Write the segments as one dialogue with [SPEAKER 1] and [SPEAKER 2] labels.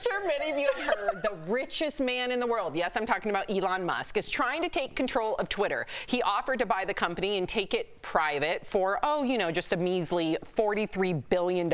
[SPEAKER 1] I'm sure many of you have heard the richest man in the world, yes, I'm talking about Elon Musk, is trying to take control of Twitter. He offered to buy the company and take it private for, just a measly $43 billion.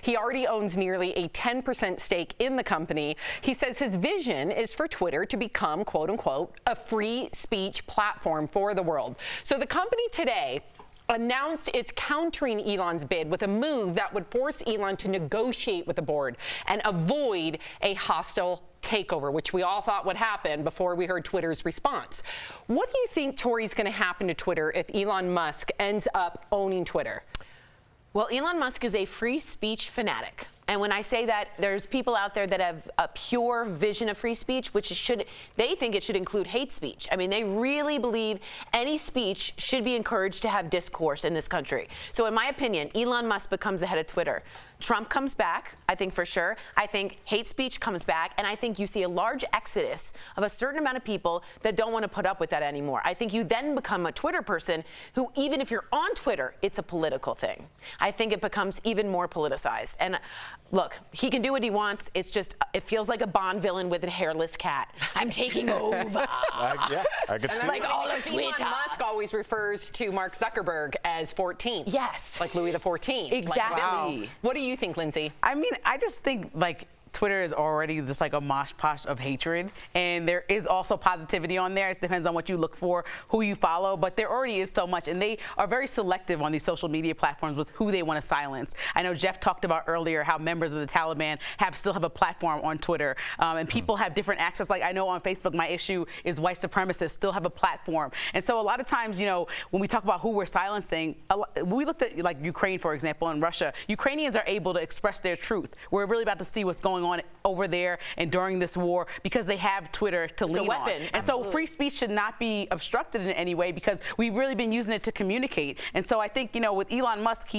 [SPEAKER 1] He already owns nearly a 10% stake in the company. He says his vision is for Twitter to become, quote unquote, a free speech platform for the world. So the company today announced it's countering Elon's bid with a move that would force Elon to negotiate with the board and avoid a hostile takeover, which we all thought would happen before we heard Twitter's response. What do you think, Tori, is going to happen to Twitter if Elon Musk ends up owning Twitter?
[SPEAKER 2] Well, Elon Musk is a free speech fanatic. And when I say that, there's people out there that have a pure vision of free speech, they think it should include hate speech. I mean, they really believe any speech should be encouraged to have discourse in this country. So in my opinion, Elon Musk becomes the head of Twitter. Trump comes back, I think for sure. I think hate speech comes back. And I think you see a large exodus of a certain amount of people that don't want to put up with that anymore. I think you then become a Twitter person who, even if you're on Twitter, it's a political thing. I think it becomes even more politicized. And look, he can do what he wants. It's just, it feels like a Bond villain with a hairless cat. I'm taking over.
[SPEAKER 3] I could see
[SPEAKER 2] like
[SPEAKER 3] that.
[SPEAKER 2] all of Twitter.
[SPEAKER 1] Elon Musk always refers to Mark Zuckerberg as 14.
[SPEAKER 2] Yes.
[SPEAKER 1] Like Louis XIV.
[SPEAKER 2] Exactly.
[SPEAKER 1] Wow. What do you think, Lindsay?
[SPEAKER 4] I mean, I just think, Twitter is already just like a mosh posh of hatred, and there is also positivity on there. It depends on what you look for, who you follow, but there already is so much, and they are very selective on these social media platforms with who they want to silence. I know Jeff talked about earlier how members of the Taliban still have a platform on Twitter, and people have different access. Like I know on Facebook, my issue is white supremacists still have a platform, and so a lot of times, when we talk about who we're silencing, we looked at like Ukraine, for example, and Russia. Ukrainians are able to express their truth. We're really about to see what's going on over there and during this war because they have Twitter to lean on. And so free speech should not be obstructed in any way because we've really been using it to communicate. And so I think, with Elon Musk,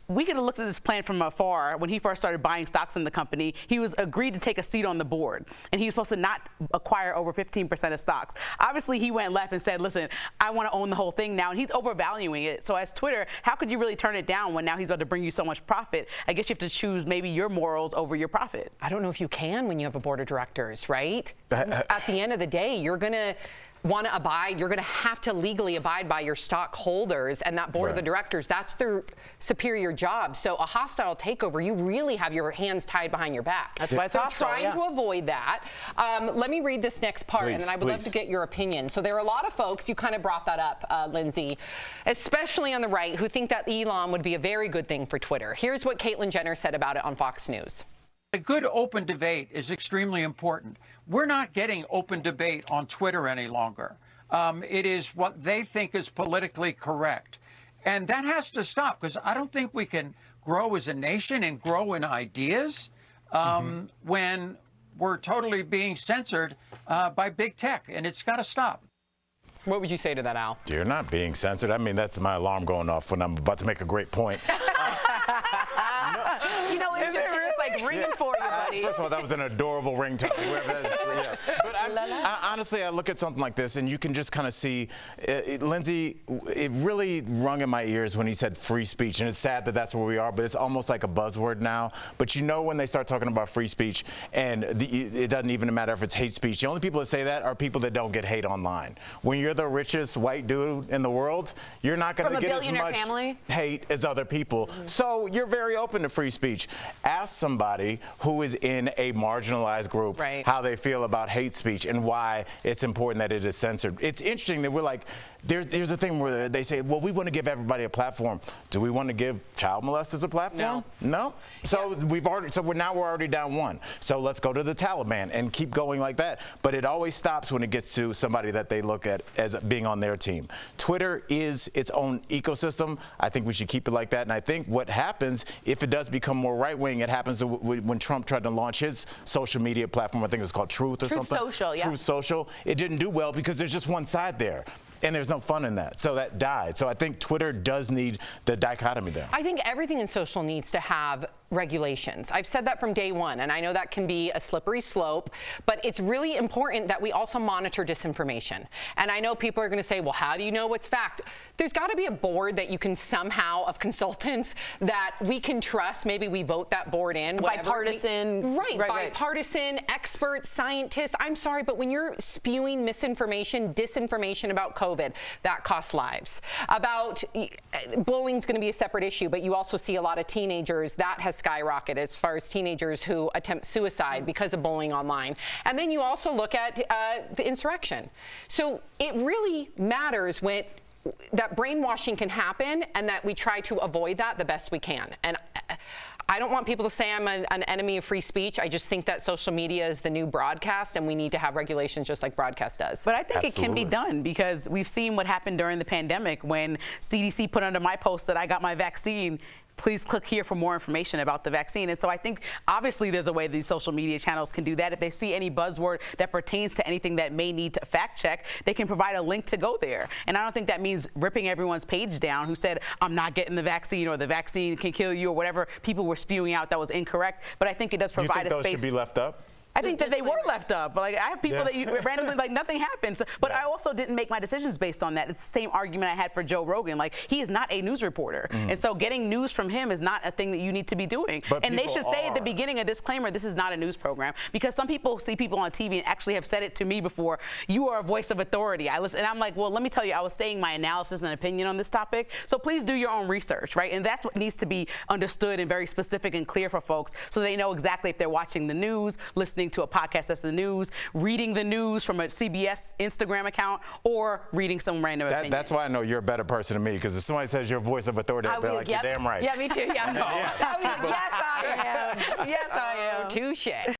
[SPEAKER 4] we could have looked at this plan from afar when he first started buying stocks in the company. He was agreed to take a seat on the board, and he was supposed to not acquire over 15% of stocks. Obviously, he went left and said, listen, I want to own the whole thing now, and he's overvaluing it. So as Twitter, how could you really turn it down when now he's going to bring you so much profit? I guess you have to choose maybe your morals over your profit.
[SPEAKER 1] I don't know if you can when you have a board of directors, right? At the end of the day, you're going to want to abide, you're going to have to legally abide by your stockholders and that board of the directors. That's their superior job. So a hostile takeover, you really have your hands tied behind your back.
[SPEAKER 2] That's why it's hostile,
[SPEAKER 1] trying to avoid that. Let me read this next part, and then I would love to get your opinion. So there are a lot of folks, you kind of brought that up, Lindsay, especially on the right, who think that Elon would be a very good thing for Twitter. Here's what Caitlyn Jenner said about it on Fox News.
[SPEAKER 5] A good open debate is extremely important. We're not getting open debate on Twitter any longer. It is what they think is politically correct. And that has to stop because I don't think we can grow as a nation and grow in ideas when we're totally being censored by big tech. And it's got to stop.
[SPEAKER 1] What would you say to that, Al?
[SPEAKER 3] You're not being censored. I mean, that's my alarm going off when I'm about to make a great point.
[SPEAKER 2] It's like ringing for you, buddy.
[SPEAKER 3] First of all, that was an adorable ringtone. But honestly, I look at something like this, and you can just kind of see, Lindsay, it really rung in my ears when he said free speech, and it's sad that that's where we are, but it's almost like a buzzword now. But when they start talking about free speech, and it doesn't even matter if it's hate speech. The only people that say that are people that don't get hate online. When you're the richest white dude in the world, you're not going to get as much hate as other people. So you're very open to free speech. Ask somebody who is in a marginalized group how they feel about hate speech and why it's important that it is censored. It's interesting that we're like, there's a thing where they say, well, we want to give everybody a platform. Do we want to give child molesters a platform? No. So we're already down one. So let's go to the Taliban and keep going like that. But it always stops when it gets to somebody that they look at as being on their team. Twitter is its own ecosystem. I think we should keep it like that. And I think what happens, if it does become more right-wing, it happens when Trump tried to launch his social media platform. I think it was called Truth or something.
[SPEAKER 2] Truth Social, yeah.
[SPEAKER 3] Truth Social. It didn't do well because there's just one side there. And there's no fun in that. So that died. So I think Twitter does need the dichotomy there.
[SPEAKER 1] I think everything in social needs to have regulations. I've said that from day one, and I know that can be a slippery slope, but it's really important that we also monitor disinformation. And I know people are going to say, well, how do you know what's fact? There's got to be a board that you can somehow, of consultants, that we can trust. Maybe we vote that board in.
[SPEAKER 2] Bipartisan.
[SPEAKER 1] Right, bipartisan, experts, scientists. I'm sorry, but when you're spewing misinformation, disinformation about COVID, that costs lives. About bullying's going to be a separate issue, but you also see a lot of teenagers, that has skyrocketed as far as teenagers who attempt suicide because of bullying online. And then you also look at the insurrection. So it really matters when that brainwashing can happen, and that we try to avoid that the best we can. And I don't want people to say I'm an enemy of free speech. I just think that social media is the new broadcast, and we need to have regulations just like broadcast does.
[SPEAKER 4] But I think
[SPEAKER 3] Absolutely.
[SPEAKER 4] it can be done, because we've seen what happened during the pandemic when CDC put under my post that I got my vaccine. Please click here for more information about the vaccine. And so I think obviously there's a way these social media channels can do that. If they see any buzzword that pertains to anything that may need to fact check, they can provide a link to go there. And I don't think that means ripping everyone's page down who said, I'm not getting the vaccine, or the vaccine can kill you, or whatever people were spewing out that was incorrect. But I think it does provide
[SPEAKER 3] Do you think
[SPEAKER 4] a
[SPEAKER 3] those
[SPEAKER 4] space.
[SPEAKER 3] should be left up?
[SPEAKER 4] I think that they were left up. Like, I have people that you randomly, like, nothing happens. But I also didn't make my decisions based on that. It's the same argument I had for Joe Rogan. Like, he is not a news reporter. And so getting news from him is not a thing that you need to be doing.
[SPEAKER 3] But
[SPEAKER 4] and they should say at the
[SPEAKER 3] are.
[SPEAKER 4] beginning a disclaimer, this is not a news program. Because some people see people on TV and actually have said it to me before, you are a voice of authority. I listen, and I'm like, well, let me tell you, I was saying my analysis and opinion on this topic. So please do your own research, right? And that's what needs to be understood and very specific and clear for folks, so they know exactly if they're watching the news, listening to a podcast that's the news, reading the news from a CBS Instagram account, or reading some random opinion.
[SPEAKER 3] That's why I know you're a better person than me, because if somebody says you're a voice of authority, I'll be like, you're damn right.
[SPEAKER 2] Yeah, me too. Yeah.
[SPEAKER 1] Yes, I am. Yes, I am.
[SPEAKER 2] Touche.